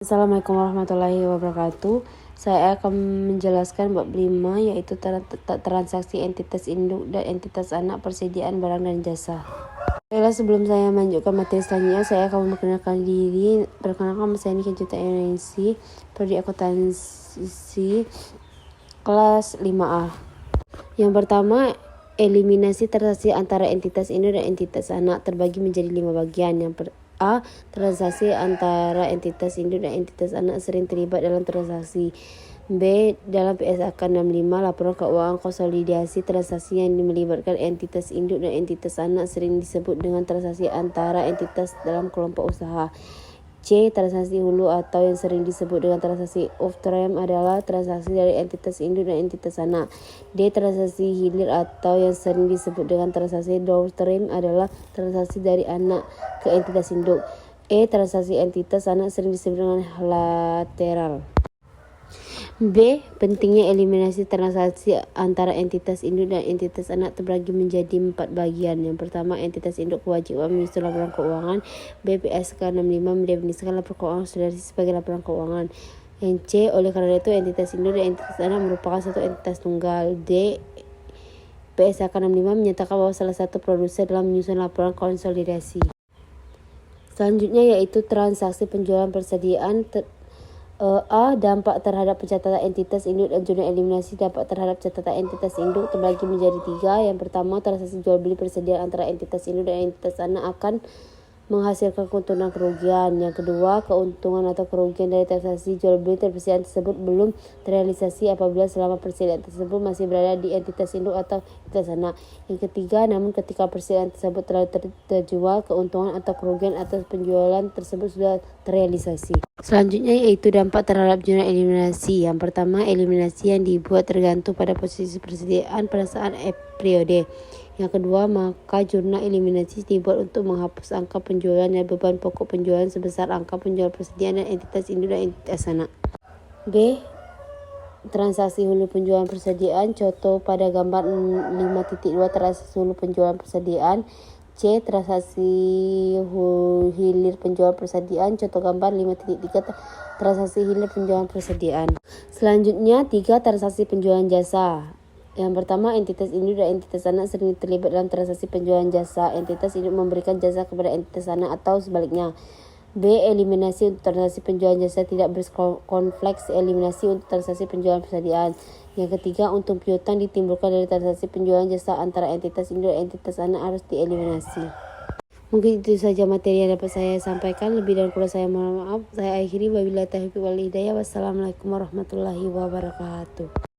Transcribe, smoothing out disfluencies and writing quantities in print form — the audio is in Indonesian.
Assalamualaikum warahmatullahi wabarakatuh. Saya akan menjelaskan bab 5, yaitu transaksi entitas induk dan entitas anak persediaan barang dan jasa. Baiklah, sebelum saya melanjutkan materi selanjutnya, saya akan memperkenalkan diri. Perkenalkan, saya Niki Juta Indonesia, Prodi Akuntansi kelas 5A. Yang pertama, eliminasi transaksi antara entitas induk dan entitas anak terbagi menjadi 5 bagian. A. Transaksi antara entitas induk dan entitas anak sering terlibat dalam transaksi. B. Dalam PSAK 65, laporan keuangan konsolidasi transaksi yang melibatkan entitas induk dan entitas anak sering disebut dengan transaksi antara entitas dalam kelompok usaha. C. Transaksi hulu atau yang sering disebut dengan transaksi off-stream adalah transaksi dari entitas induk dan entitas anak. D. Transaksi hilir atau yang sering disebut dengan transaksi downstream adalah transaksi dari anak ke entitas induk. E. Transaksi entitas anak sering disebut dengan lateral. B. Pentingnya eliminasi transaksi antara entitas induk dan entitas anak terbagi menjadi 4 bagian. Yang pertama, entitas induk kewajiban menyusun laporan keuangan. B. PSK 65 mendefinisikan laporan keuangan konsolidasi sebagai laporan keuangan. Yang C. Oleh karena itu, entitas induk dan entitas anak merupakan satu entitas tunggal. D. PSK 65 menyatakan bahwa salah satu produsen dalam menyusun laporan konsolidasi. Selanjutnya yaitu transaksi penjualan persediaan. A. Dampak terhadap pencatatan entitas induk dan zona eliminasi dampak terhadap catatan entitas induk terbagi menjadi 3. Yang pertama, transaksi jual beli persediaan antara entitas induk dan entitas anak akan menghasilkan keuntungan kerugian. Yang kedua, keuntungan atau kerugian dari transaksi jual beli persediaan tersebut belum terrealisasi apabila selama persediaan tersebut masih berada di entitas induk atau entitas anak. Yang ketiga, namun ketika persediaan tersebut telah terjual, keuntungan atau kerugian atas penjualan tersebut sudah terrealisasi. Selanjutnya yaitu dampak terhadap zona eliminasi. Yang pertama, eliminasi yang dibuat tergantung pada posisi persediaan pada saat periode. Yang kedua, maka jurnal eliminasi dibuat untuk menghapus angka penjualan dan beban pokok penjualan sebesar angka penjualan persediaan dan entitas induk dan entitas anak. B. Transaksi hulu penjualan persediaan. Contoh pada gambar 5.2 transaksi hulu penjualan persediaan. C. Transaksi hilir penjualan persediaan. Contoh gambar 5.3 transaksi hilir penjualan persediaan. Selanjutnya 3. Transaksi penjualan jasa. Yang pertama, entitas induk dan entitas anak sering terlibat dalam transaksi penjualan jasa. Entitas induk memberikan jasa kepada entitas anak atau sebaliknya. B. Eliminasi untuk transaksi penjualan jasa tidak berkonflik eliminasi untuk transaksi penjualan persediaan. Yang ketiga, untung piutang ditimbulkan dari transaksi penjualan jasa antara entitas induk dan entitas anak harus dieliminasi. Mungkin itu saja materi yang dapat saya sampaikan. Lebih dan kurang saya mohon maaf. Saya akhiri, wabillahi taufiq wal hidayah. Wassalamualaikum warahmatullahi wabarakatuh.